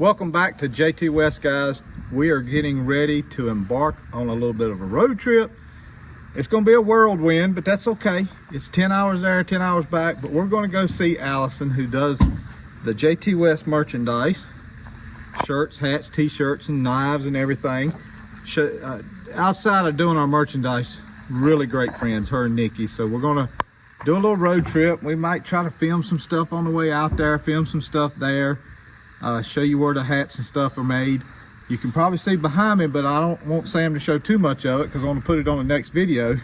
Welcome back to Jtwes, guys. We are getting ready to embark on a little bit of a road trip. It's going to be a whirlwind, but that's okay. It's 10 hours there, 10 hours back, but we're going to go see Allison, who does the Jtwes merchandise, shirts, hats, t-shirts, and knives and everything. Outside of doing our merchandise, really great friends, her and Nikki. So we're going to do a little road trip. We might try to film some stuff on the way out there, film some stuff there. Show you where the hats and stuff are made. You can probably see behind me, but I don't want Sam to show too much of it because I want to put it on the next video.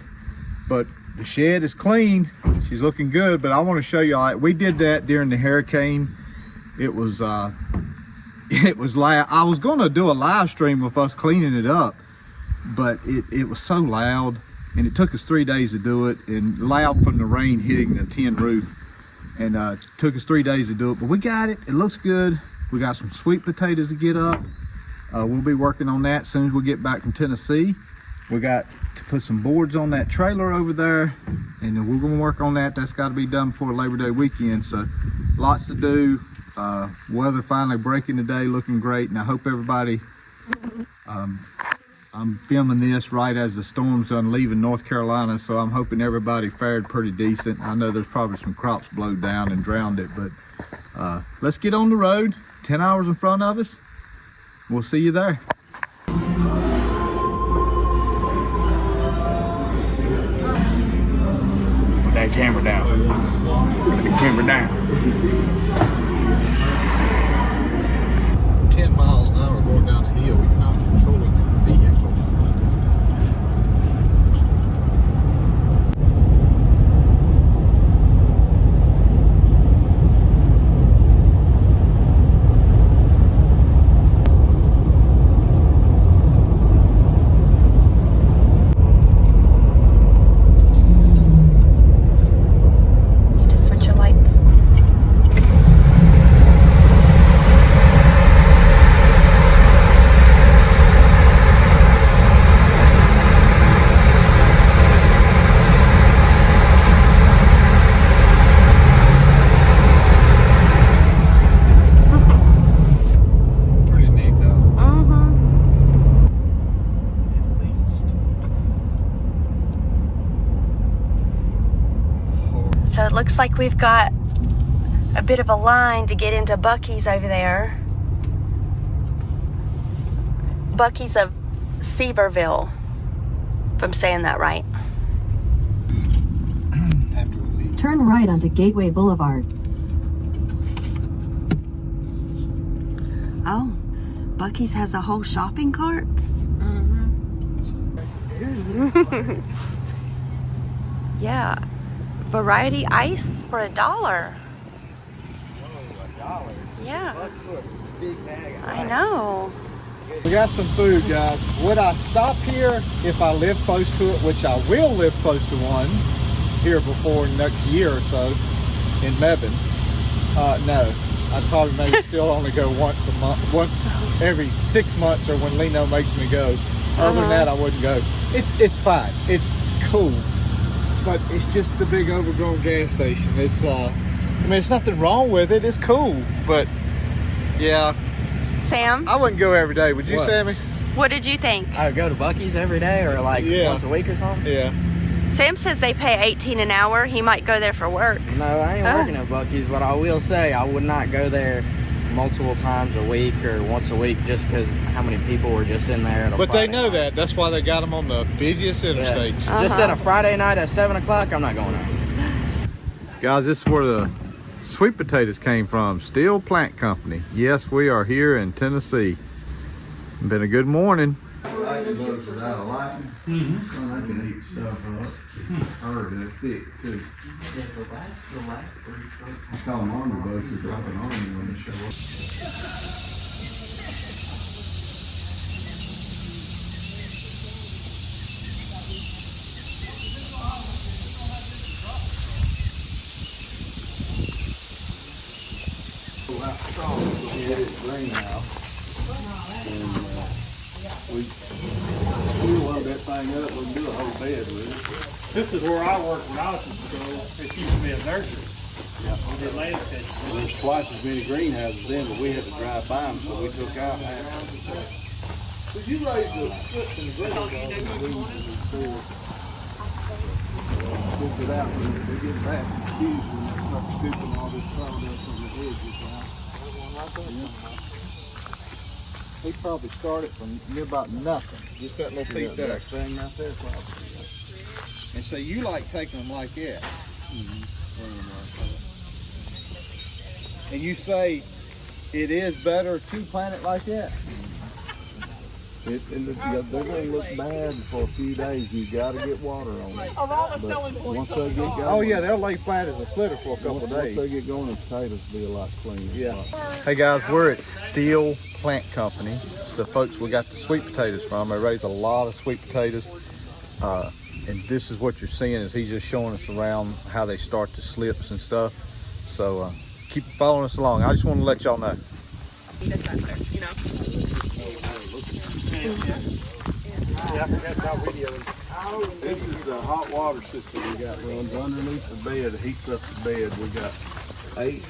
But the shed is clean. She's looking good, but I want to show you all. We did that during the hurricane. It was loud. I was going to do a live stream of us cleaning it up, but it was so loud, and it took us 3 days to do it, and loud from the rain hitting the tin roof. And it took us 3 days to do it, but we got it. It looks good. We got some sweet potatoes to get up. We'll be working on that as soon as we get back from Tennessee. We got to put some boards on that trailer over there, and then we're gonna work on that. That's got to be done before Labor Day weekend, so lots to do. Weather finally breaking today, looking great, and I hope everybody, I'm filming this right as the storm's done leaving North Carolina, so I'm hoping everybody fared pretty decent. I know there's probably some crops blowed down and drowned it, but let's get on the road. 10 hours in front of us. We'll see you there. Put that camera down. Put the camera down. 10 miles an hour going down the hill. You're not controlling the vehicle. So it looks like we've got a bit of a line to get into Buc-ee's over there. Buc-ee's of Seaverville, if I'm saying that right. Turn right onto Gateway Boulevard. Oh, Buc-ee's has a whole shopping carts? Yeah. Variety ice for $1. $1? Yeah. $6 for a big bag of I ice. know. We got some food, guys. Would I stop here if I live close to it, which I will live close to one here before next year or so in Mebane? No. I'd probably maybe still only go once a month, once every 6 months, or when Lino makes me go. Other than that, I wouldn't go. It's fine. It's cool. But it's just the big overgrown gas station. It's I mean, there's nothing wrong with it. It's cool, but yeah, Sam, I wouldn't go every day. Would you, What? Sammy? what did you think? I would go to Buc-ee's every day, or like Yeah. once a week or something. Yeah. Sam says they pay $18 an hour. He might go there for work. No, I ain't working at Buc-ee's, but I will say I would not go there multiple times a week or once a week just because how many people were just in there. At a But they Friday know night. that. That's why they got them on the busiest interstates. Just at a Friday night at 7 o'clock, I'm not going there. Guys, this is where the sweet potatoes came from. Steele Plant Company. Yes, we are here in Tennessee. Been a good morning. Bugs without a lightning. So they can eat stuff up. I heard they're thick too. I call them army bugs. They're dropping on you when they show up. It's green now. And we load that thing up. We can do a whole bed with it. This is where I worked when I was in school. It used to be a nursery. There's twice as many greenhouses in, but we had to drive by them, so we took out half. Did you raise the slips in the greenhouse? Scoop it out, we get back confused when we start scooping all this sawdust from the edges out. He probably started from near about nothing. Just that little piece there. That thing right there, probably. And so you like taking them like that. And you say it is better to plant it like that? They're gonna look bad for a few days. You gotta get water on it. But once they get going, Oh yeah, they'll lay flat as a flitter for a couple of days. Once they get going, the potatoes will be a lot cleaner. Yeah. Hey guys, we're at Steele Plant Company. So folks, we got the sweet potatoes from. They raise a lot of sweet potatoes. And this is what you're seeing is he's just showing us around how they start the slips and stuff. So keep following us along. I just want to let y'all know. This is the hot water system we got runs underneath the bed. It heats up the bed. We got eight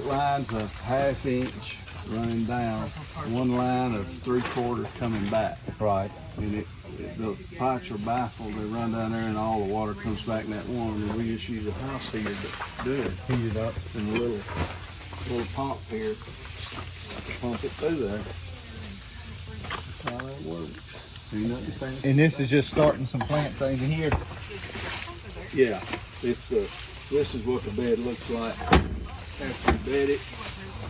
lines of 1/2 inch running down, one line of 3/4 coming back. Right. And the pipes are baffled. They run down there and all the water comes back in that one. And we just use a house heater to do it. Heat it up. And a little pump here to pump it through there. That's how that works. Ain't nothing fancy. And this is just starting some plants over here. Yeah, it's this is what the bed looks like after you bed it.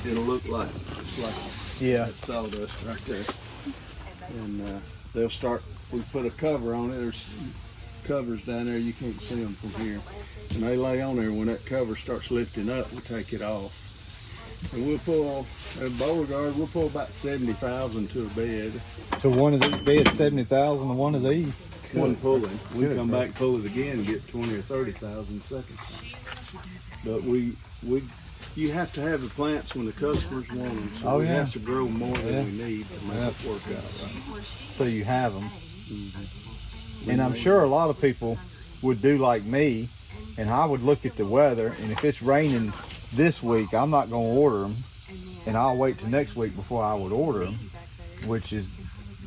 It'll look like it's like that sawdust right there. And they'll start. We put a cover on it. There's covers down there. You can't see them from here. And they lay on there. When that cover starts lifting up, we take it off. And we'll pull at Beauregard. We'll pull about 70,000 to a bed. So one of these beds 70,000 and one of these. One pulling. We come back and pull it again and get 20 or 30,000 seconds. But you have to have the plants when the customers want them. So we have to grow more than we need to make it work out right. So you have them. And I'm sure a lot of people would do like me, and I would look at the weather, and if it's raining this week, I'm not going to order them, and I'll wait till next week before I would order them, which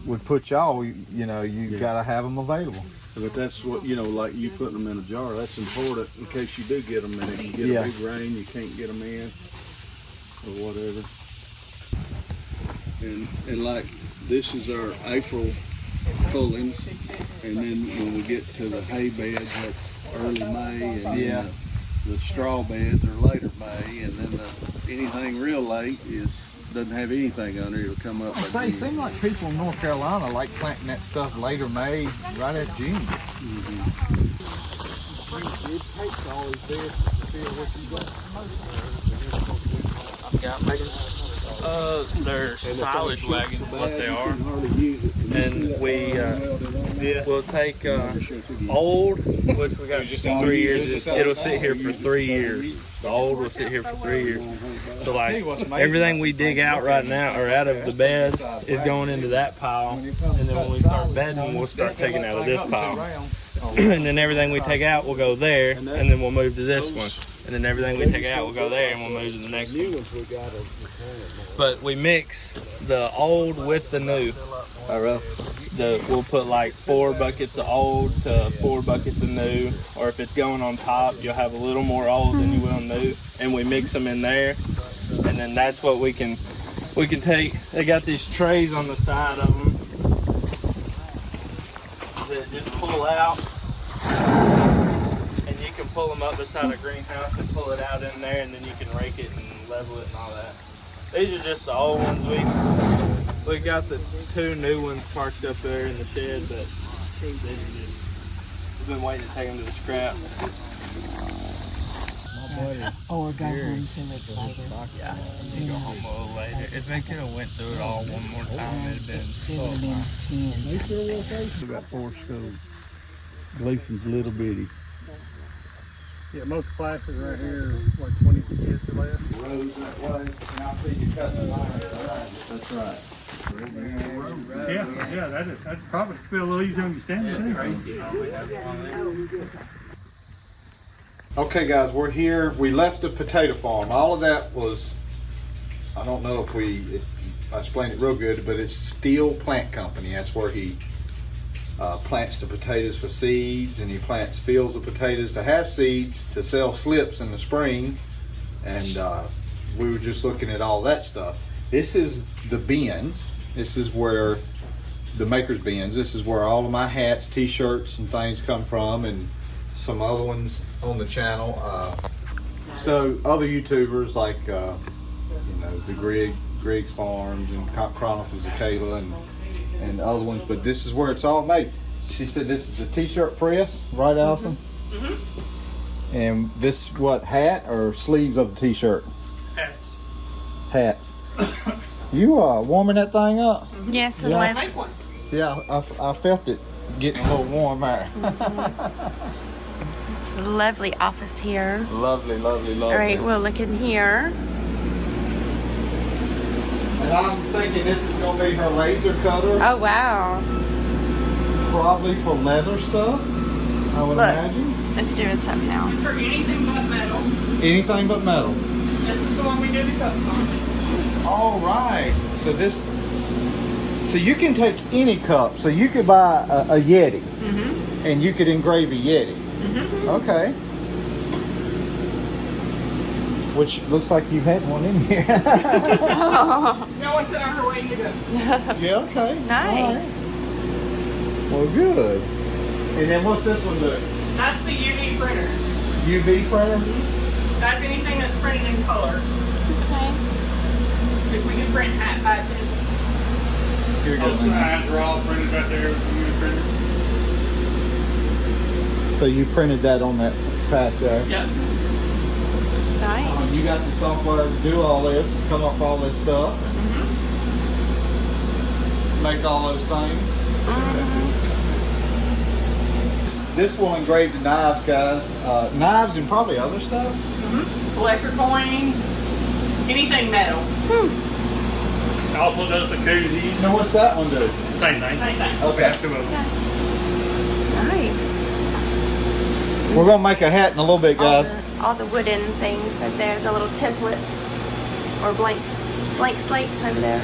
would put y'all, you got to have them available. But that's what, like you putting them in a jar, that's important in case you do get them and if you get a big rain, you can't get them in or whatever. And like this is our April pullings, and then when we get to the hay beds, that's early May, and then the straw beds are later May, and then anything real late doesn't have anything under it. It'll come up. It seems like people in North Carolina like planting that stuff later May, right at June. It takes all these beds to feel what you got. They're silage wagons, what they are. And we'll take old, which we got 3 years. It'll sit here for 3 years. The old will sit here for 3 years. So like everything we dig out right now or out of the beds is going into that pile. And then when we start bedding, we'll start taking out of this pile. And then everything we take out will go there, and then we'll move to this one. And then everything we take out will go there, and we'll move to the next one. But we mix the old with the new. We'll put like 4 buckets of old to 4 buckets of new, or if it's going on top, you'll have a little more old than you will new, and we mix them in there, and then that's what we can take. They got these trays on the side of them that just pull out, and you can pull them up beside a greenhouse and pull it out in there, and then you can rake it and level it and all that. These are just the old ones. We got the 2 new ones parked up there in the shed, but we've been waiting to take them to the scrap. Or go home to it later. Yeah, you go home a little later. If they could have went through it all one more time, it'd have been It would have been 10. We got 4 schools. Gleason's little bitty. Yeah, most classes right here are like 20 kids or less. Roads that way, and I see you cutting the line. That's right. Yeah, that'd probably feel a little easier when you stand there. Okay guys, we're here. We left the potato farm. All of that was, I don't know if I explained it real good, but it's Steele Plant Company. That's where he plants the potatoes for seeds, and he plants fields of potatoes to have seeds to sell slips in the spring. And we were just looking at all that stuff. This is the bins. This is where the maker's bins. This is where all of my hats, t-shirts, and things come from, and some other ones on the channel. So other YouTubers like you know, the Griggs Farms and Chronicles of Kayla and other ones, but this is where it's all made. She said this is a t-shirt press, right, Allison? Mm-hmm. And this what, hat or sleeves of the t-shirt? Hats. Hats. You warming that thing up? Yes, Yeah. Make one. Yeah, I felt it getting a little warm there. It's a lovely office here. Lovely, lovely, lovely. All right, we'll look in here. And I'm thinking this is going to be her laser cutter. Oh, wow. Probably for leather stuff, I would Look. imagine. It's doing something now. It's for anything but metal. Anything but metal. This is the one we do the cups on. All right. So you can take any cup. So you could buy a Yeti, and you could engrave a Yeti. Okay. Which looks like you had one in here. No one's on her way to go. Yeah. Okay. Nice. Well, good. And then what's this one do? That's the UV printer. UV printer? That's anything that's printed in color. Okay. If we can print hat patches. Here Those signs are all printed right there with the UV printer. So you printed that on that patch there? Yep. Nice. You got the software to do all this and come up with all this stuff and make all those things. This will engrave the knives, guys. Knives and probably other stuff. Electric coins, anything metal. Also does the koozies. Now what's that one do? Same thing. Same thing. Okay. Have two of them. Nice. We're gonna make a hat in a little bit, guys. All the wooden things over there, the little templates or blank slates over there.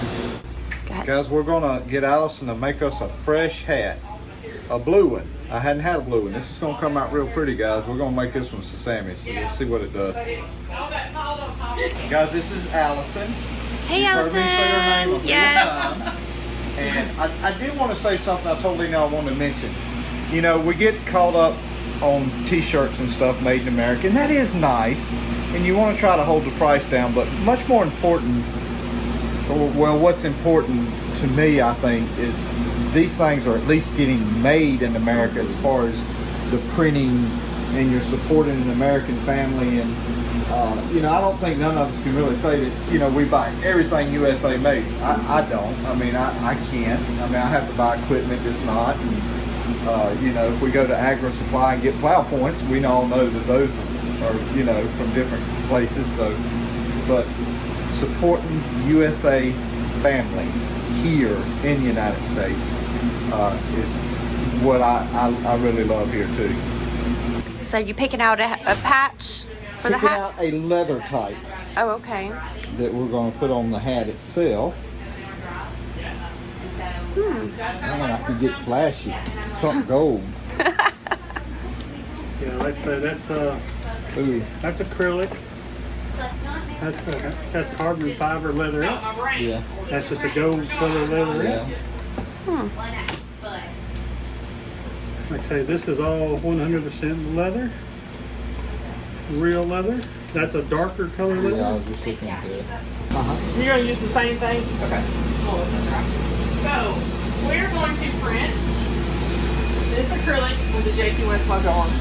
Go ahead. Guys, we're gonna get Allison to make us a fresh hat. A blue one. I hadn't had a blue one. This is gonna come out real pretty, guys. We're gonna make this one sesame, so we'll see what it does. Guys, this is Allison. Hey, You've heard me say her name a Allison. few Yes. times. And I did want to say something I totally know I want to mention. You know, we get caught up on t-shirts and stuff made in America, and that is nice. And you want to try to hold the price down, but much more important, well, what's important to me, I think, is these things are at least getting made in America as far as the printing, and you're supporting an American family. And you know, I don't think none of us can really say that, you know, we buy everything USA made. I don't. I mean, I can't. I mean, I have to buy equipment that's not. And, you know, if we go to Agro Supply and get plow points, we all know that those are, you know, from different places. So, but supporting USA families here in the United States is what I really love here too. So you picking out a patch for the Picking hats? out a leather type Oh, okay. that we're going to put on the hat itself. Man, I could get flashy. Something gold. Yeah, that's Ooh, that's acrylic. That's carbon fiber leather. yeah, That's just a gold color leather. yeah. Like I say, this is all 100% leather. Real leather. That's a darker color Yeah, I leather. was just looking at that. You're going to use the same thing? Okay. So, we're going to print this acrylic with the Jtwes logo on it.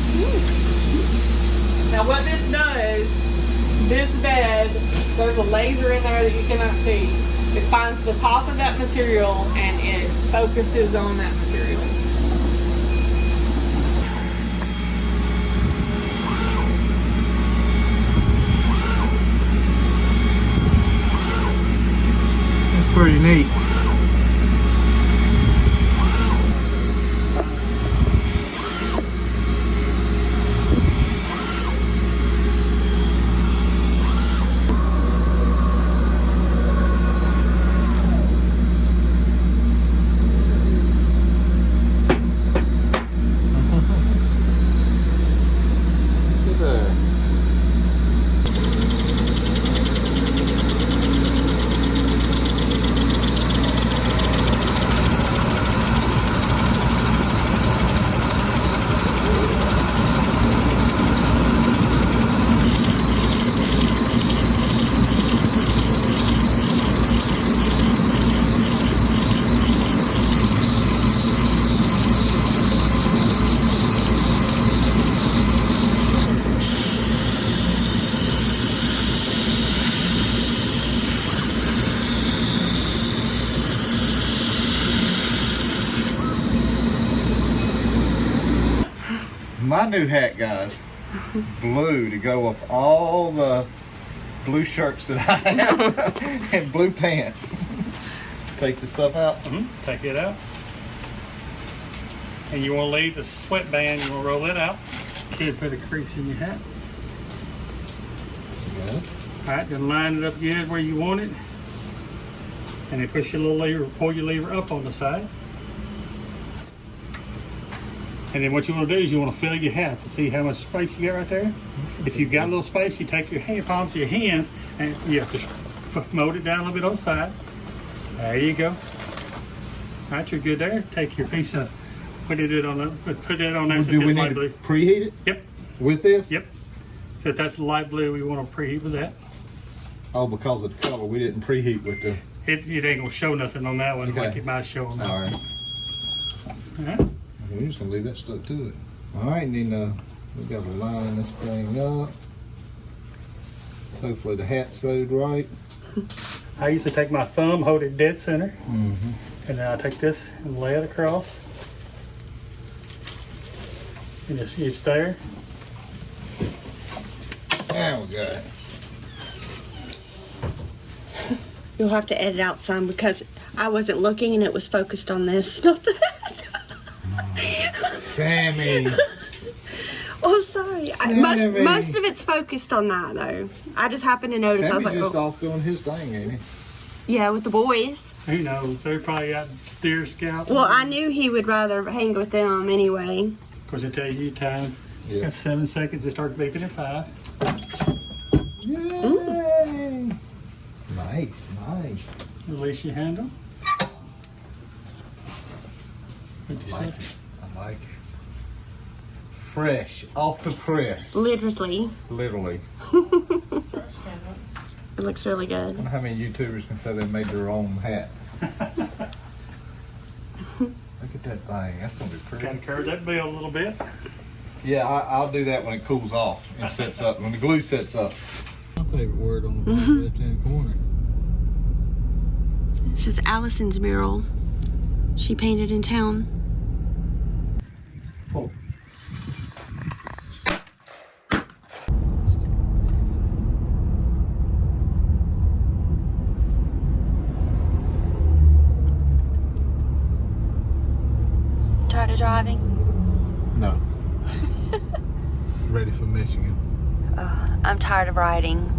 Now what this does, this bed, there's a laser in there that you cannot see. It finds the top of that material and it focuses on that material. It's pretty neat. my new hat, guys. Blue to go with all the blue shirts that I have and blue pants. Take the stuff out. Take it out. And you want to leave the sweatband, you want to roll it out. Kid, put a crease in your hat. Yeah. All right, then line it up good where you want it. And then push your little lever, pull your lever up on the side. And then what you want to do is you want to fill your hat to see how much space you got right there. If you've got a little space, you take your hand, palms of your hands, and you have to mold it down a little bit on the side. There you go. All right, you're good there. Take your piece of, put it on there. So Do we light need to blue. preheat it? Yep. With this? Yep. So that's the light blue, we want to preheat with that. Oh, because of the color, we didn't preheat with the... It ain't gonna show nothing on that one, Okay. like it might show on that. All right. All right. We're just gonna leave that stuck to it. All right, and then we got to line this thing up. Hopefully the hat's sewed right. I usually take my thumb, hold it dead center, and then I take this and lay it across. And it's there. Now we got it. You'll have to edit out some because I wasn't looking and it was focused on this, not that. Sammy. Oh, sorry. Sammy. Most of it's focused on that, though. I just happened to notice. Sammy's I was like, just oh. off doing his thing, ain't he? Yeah, with the boys. Who knows? They probably got deer scouting. Well, I knew he would rather hang with them anyway. Of course, it tells you time. Yeah. Got 7 seconds. It starts beeping at 5. Yay! Nice, nice. Release your handle. I like it. I like it. Fresh, off the press. Literally. Literally. It looks really I good. wonder how many YouTubers can say they made their own hat. Look at that thing. That's going to be pretty. Kind of curve that bill a little bit. Yeah, I'll do that when it cools off and sets up, when the glue sets up. My favorite word on the left-hand corner. This is Allisons Mural. She painted in town. Oh. Tired of driving? No. Ready for Michigan. I'm tired of riding.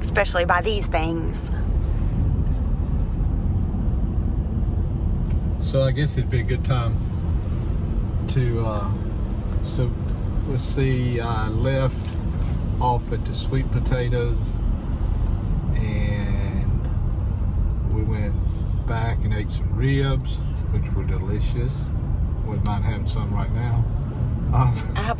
Especially by these things. So I guess it'd be a good time to, so let's see, I left off at the sweet potatoes and we went back and ate some ribs, which were delicious. Wouldn't mind having some right now. How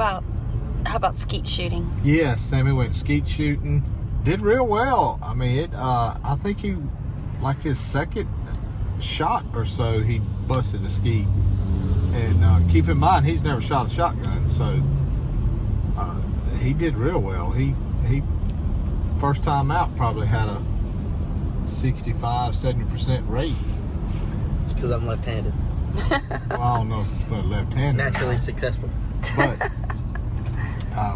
about skeet shooting? Yes, Sammy went skeet shooting. Did real well. I mean, I think he, like his second shot or so, he busted a skeet. And keep in mind, he's never shot a shotgun, so he did real well. He first time out probably had a 65-70% rate. It's because I'm left-handed. Well, I don't know if it's left-handed. Naturally successful. But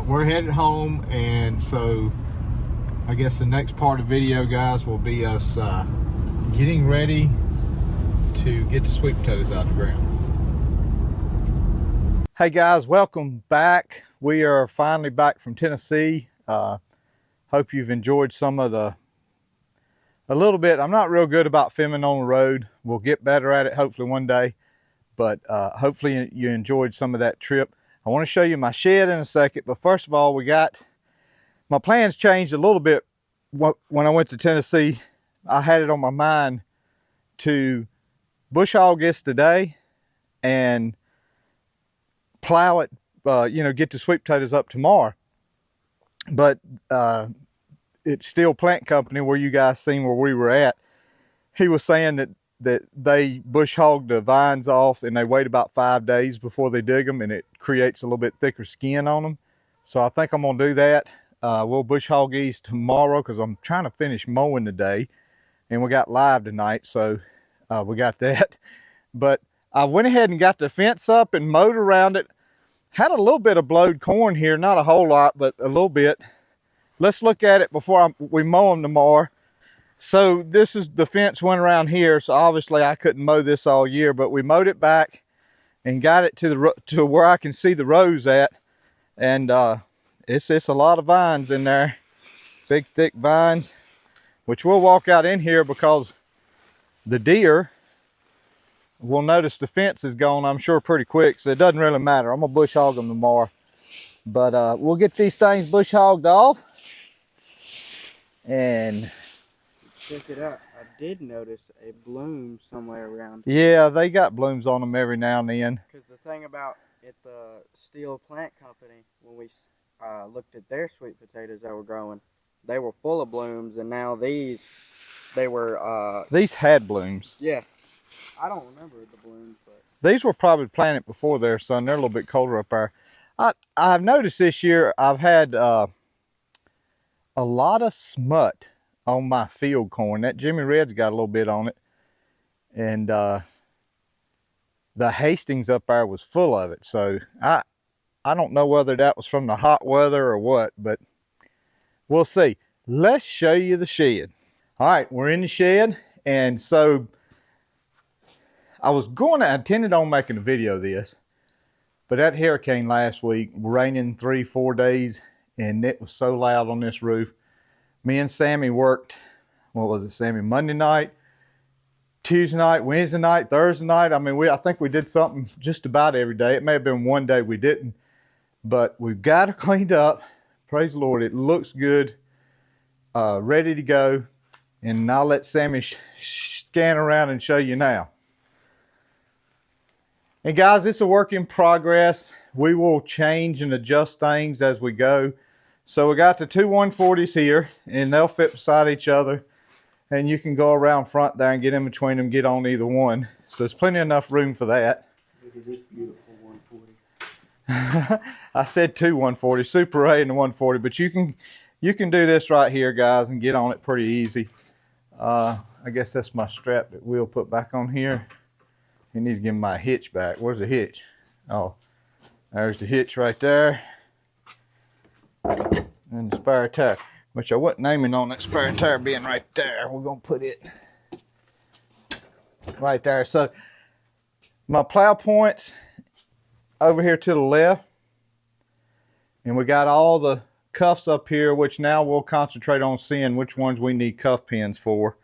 we're headed home, and so I guess the next part of the video, guys, will be us getting ready to get the sweet potatoes out of the ground. Hey guys, welcome back. We are finally back from Tennessee. Hope you've enjoyed some of a little bit. I'm not real good about filming on the road. We'll get better at it hopefully one day, but hopefully you enjoyed some of that trip. I want to show you my shed in a second, but first of all, my plans changed a little bit when I went to Tennessee. I had it on my mind to bush hog this today and plow it, get the sweet potatoes up tomorrow. But it's Steele Plant Company, where you guys seen where we were at. He was saying that they bush hog the vines off and they wait about 5 days before they dig them, and it creates a little bit thicker skin on them. So I think I'm gonna do that. We'll bush hog these tomorrow because I'm trying to finish mowing today, and we got live tonight, so we got that. But I went ahead and got the fence up and mowed around it. Had a little bit of blowed corn here, not a whole lot, but a little bit. Let's look at it before we mow them tomorrow. So this is the fence went around here, so obviously I couldn't mow this all year, but we mowed it back and got it to where I can see the rows at. And it's a lot of vines in there, big thick vines, which we'll walk out in here because the deer will notice the fence is gone, I'm sure, pretty quick, so it doesn't really matter. I'm gonna bush hog them tomorrow, but we'll get these things bush hogged off. And check it out, I did notice a bloom somewhere around. Yeah, they got blooms on them every now and then. Because the thing about at the Steele plant company, when we looked at their sweet potatoes that were growing, they were full of blooms, and now these, they were these had blooms. Yeah, I don't remember the blooms, but these were probably planted before there, son. They're a little bit colder up there. I've noticed this year I've had a lot of smut on my field corn. That Jimmy Red's got a little bit on it, and the Hastings up there was full of it. So I don't know whether that was from the hot weather or what, but we'll see. Let's show you the shed. All right, we're in the shed, and so I intended on making a video of this, but that hurricane last week, raining 3-4 days, and it was so loud on this roof. Me and Sammy worked, what was it, Sammy? Monday night, Tuesday night, Wednesday night, Thursday night. I mean, I think we did something just about every day. It may have been one day we didn't, but we've got it cleaned up. Praise the Lord. It looks good, ready to go. And I'll let Sammy scan around and show you now. And guys, it's a work in progress. We will change and adjust things as we go. So we got the two 140s here, and they'll fit beside each other. And you can go around front there and get in between them, get on either one. So there's plenty enough room for that. look at this beautiful 140. I said two 140, Super A and the 140, but you can do this right here, guys, and get on it pretty easy. I guess that's my strap that we'll put back on here. You need to give my hitch back. Where's the hitch? Oh, there's the hitch right there. And the spare tire, which I wasn't aiming on that spare tire being right there. We're gonna put it right there. So my plow points over here to the left, and we got all the cuffs up here, which now we'll concentrate on seeing which ones we need cuff pins for.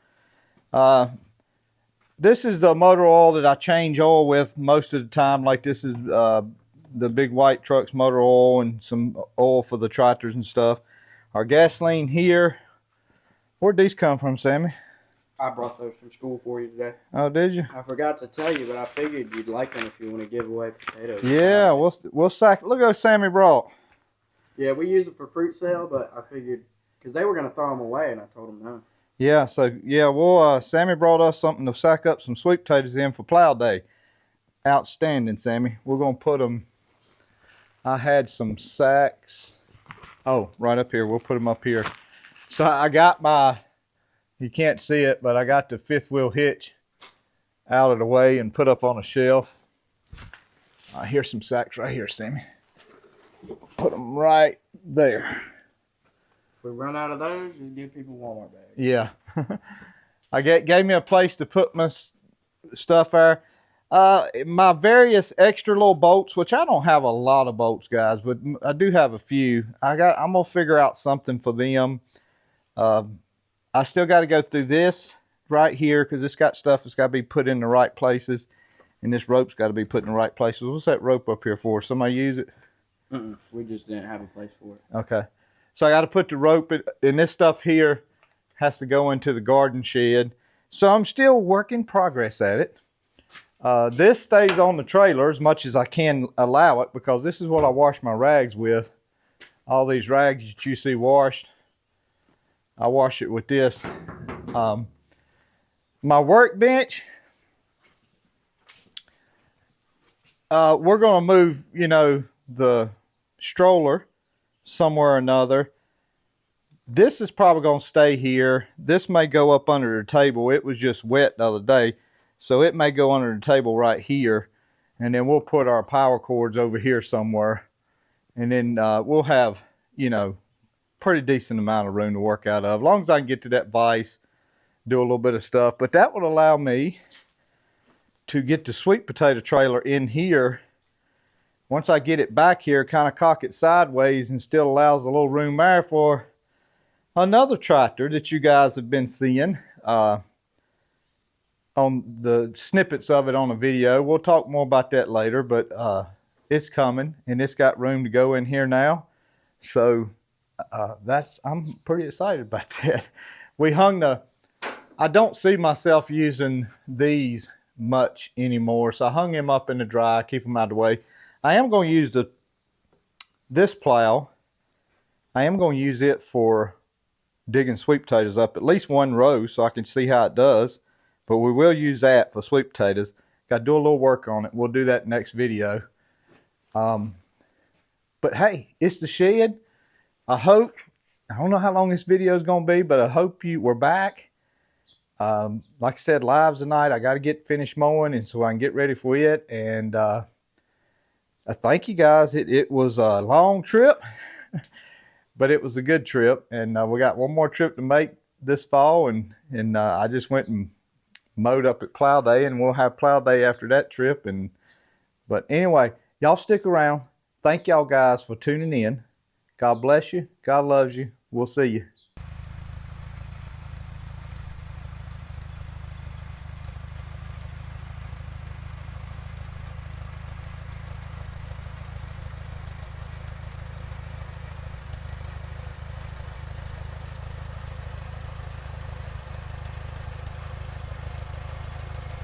This is the motor oil that I change oil with most of the time. Like this is the big white truck's motor oil and some oil for the tractors and stuff. Our gasoline here. Where'd these come from, Sammy? I brought those from school for you today. Oh, did you? I forgot to tell you, but I figured you'd like them if you want to give away potatoes. Yeah, we'll sack. Look at what Sammy brought. Yeah, we use it for fruit sale, but I figured because they were going to throw them away, and I told them no. Yeah, so yeah, we'll Sammy brought us something to sack up some sweet potatoes in for plow day. Outstanding, Sammy. We're gonna put them. I had some sacks. Oh, right up here. We'll put them up here. So I got my. You can't see it, but I got the fifth wheel hitch out of the way and put up on a shelf. Here's some sacks right here, Sammy. Put them right there. If we run out of those, just give people Walmart bags. Yeah. Gave me a place to put my stuff there. My various extra little bolts, which I don't have a lot of bolts, guys, but I do have a few. I'm gonna figure out something for them. I still got to go through this right here because it's got stuff that's got to be put in the right places, and this rope's got to be put in the right places. What's that rope up here for? Somebody use it? We just didn't have a place for it. Okay. So I got to put the rope in this stuff here has to go into the garden shed. So I'm still work in progress at it. This stays on the trailer as much as I can allow it because this is what I wash my rags with. All these rags that you see washed, I wash it with this. My workbench, we're going to move, the stroller somewhere or another. This is probably going to stay here. This may go up under the table. It was just wet the other day, so it may go under the table right here. and then we'll put our power cords over here somewhere, and then we'll have, you know, pretty decent amount of room to work out of, as long as I can get to that vise, do a little bit of stuff. But that would allow me to get the sweet potato trailer in here. Once I get it back here, kind of cock it sideways, and still allows a little room there for another tractor that you guys have been seeing on the snippets of it on the video. We'll talk more about that later, but it's coming, and it's got room to go in here now. So I'm pretty excited about that. We hung I don't see myself using these much anymore, so I hung him up in the dry, keep him out of the way. I am going to use this plow. I am going to use it for digging sweet potatoes up, at least one row, so I can see how it does. But we will use that for sweet potatoes. Got to do a little work on it. We'll do that next video. But hey, it's the shed. I don't know how long this video is going to be, but I hope we're back. Like I said, lives tonight. I got to get finished mowing, and so I can get ready for it. And I thank you guys. It was a long trip, but it was a good trip. And we got one more trip to make this fall, and I just went and mowed up at plow day, and we'll have plow day after that trip. But anyway, y'all stick around. Thank y'all guys for tuning in. God bless you. God loves you. We'll see you.